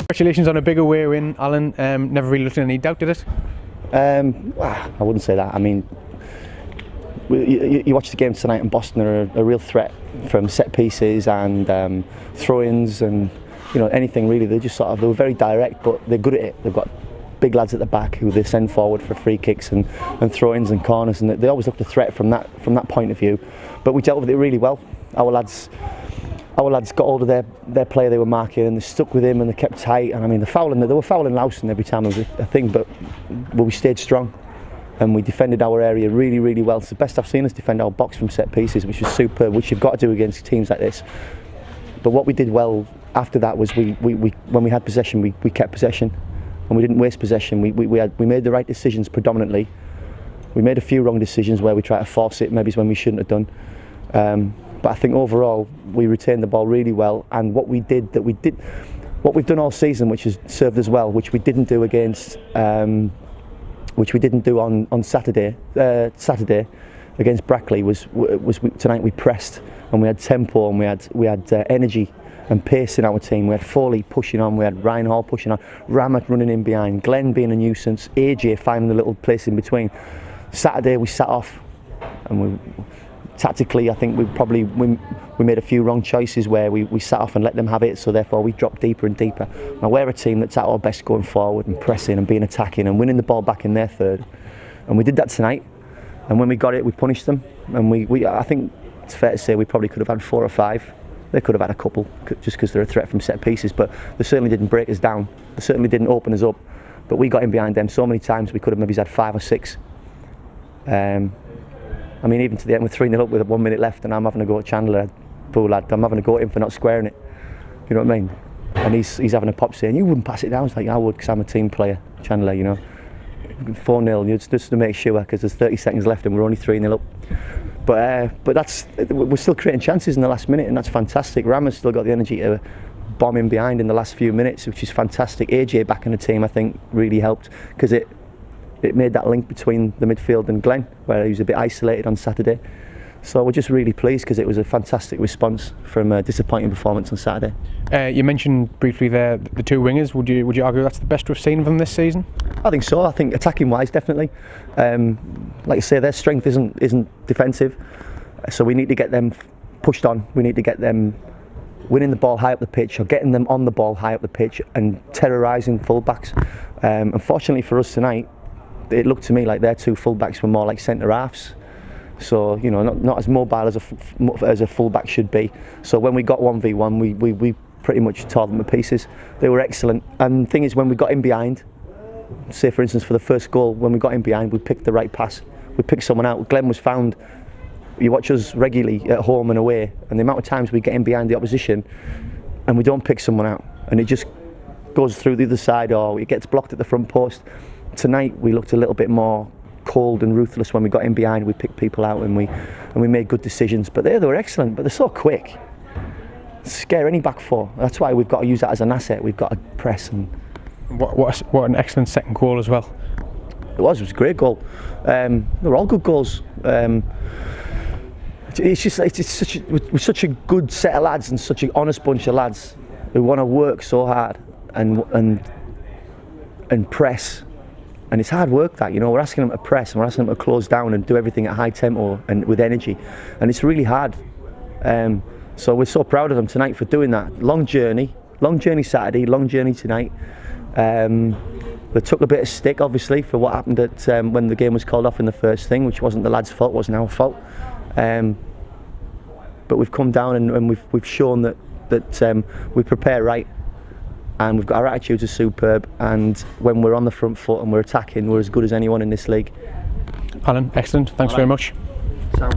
Congratulations on a big away win, Alan. Never really left any doubt, did it? I wouldn't say that. I mean, you watch the game tonight, and Boston are a real threat from set pieces and throw-ins and anything really. They were very direct, but they're good at it. They've got big lads at the back who they send forward for free kicks and throw-ins and corners, and they always looked a threat from that point of view. But we dealt with it really well. Our lads got hold of their player they were marking, and they stuck with him and they kept tight. And I mean, they were fouling Lowson every time it was a thing, but we stayed strong and we defended our area really, really well. It's the best I've seen us defend our box from set pieces, which was superb, which you've got to do against teams like this. But what we did well after that was when we had possession, we kept possession, and we didn't waste possession. We made the right decisions predominantly. We made a few wrong decisions where we tried to force it, maybe when we shouldn't have done. But I think overall we retained the ball really well, and what we've done all season, which has served us well, which we didn't do on Saturday against Brackley, was tonight we pressed, and we had tempo, and we had energy and pace in our team. We had Foley pushing on, we had Ryan Hall pushing on, Ramat running in behind, Glenn being a nuisance, AJ finding the little place in between. Saturday we sat off, and tactically, I think we made a few wrong choices where we sat off and let them have it, so therefore we dropped deeper and deeper. Now we're a team that's at our best going forward and pressing and being attacking and winning the ball back in their third, and we did that tonight. And when we got it, we punished them, and I think it's fair to say we probably could have had 4 or 5. They could have had a couple just because they're a threat from set pieces, but they certainly didn't break us down. They certainly didn't open us up, but we got in behind them so many times we could have maybe had 5 or 6. I mean, even to the end, we're 3-0 up with 1 minute left, and I'm having a go at Chandler, poor lad. I'm having a go at him for not squaring it. You know what I mean? And he's having a pop saying, "You wouldn't pass it down." It's like, I would, because I'm a team player, Chandler. 4-0 just to make sure, because there's 30 seconds left and we're only 3-0 up. But we're still creating chances in the last minute, and that's fantastic. Rama's still got the energy to bomb in behind in the last few minutes, which is fantastic. AJ back in the team, I think, really helped, because it made that link between the midfield and Glenn, where he was a bit isolated on Saturday. So we're just really pleased, because it was a fantastic response from a disappointing performance on Saturday. You mentioned briefly there the 2 wingers. Would you argue that's the best we've seen of them this season? I think so. I think attacking wise, definitely. Like I say, their strength isn't defensive, so we need to get them pushed on. We need to get them winning the ball high up the pitch, or getting them on the ball high up the pitch and terrorising fullbacks. Unfortunately for us tonight, it looked to me like their 2 fullbacks were more like centre halves, so not as mobile as a fullback should be. So when we got 1v1, we pretty much tore them to pieces. They were excellent, and the thing is, when we got in behind, say for instance for the first goal, when we got in behind, we picked the right pass. We picked someone out. Glenn was found. You watch us regularly at home and away, and the amount of times we get in behind the opposition and we don't pick someone out, and it just goes through the other side, or it gets blocked at the front post. Tonight we looked a little bit more cold and ruthless when we got in behind. We picked people out, and we made good decisions. But they were excellent, but they're so quick. Scare any back four. That's why we've got to use that as an asset. We've got to press. And what an excellent second goal as well. It was a great goal. They were all good goals. We're such a good set of lads, and such an honest bunch of lads who want to work so hard and press. And it's hard work that, we're asking them to press, and we're asking them to close down and do everything at high tempo and with energy, and it's really hard. So we're so proud of them tonight for doing that. Long journey Saturday, long journey tonight. They took a bit of stick, obviously, for what happened at when the game was called off in the first thing, which wasn't the lads' fault, wasn't our fault. But we've come down and we've shown that we prepare right, and we've got our attitudes are superb, and when we're on the front foot and we're attacking, we're as good as anyone in this league. Alan, excellent. Thanks very much. So.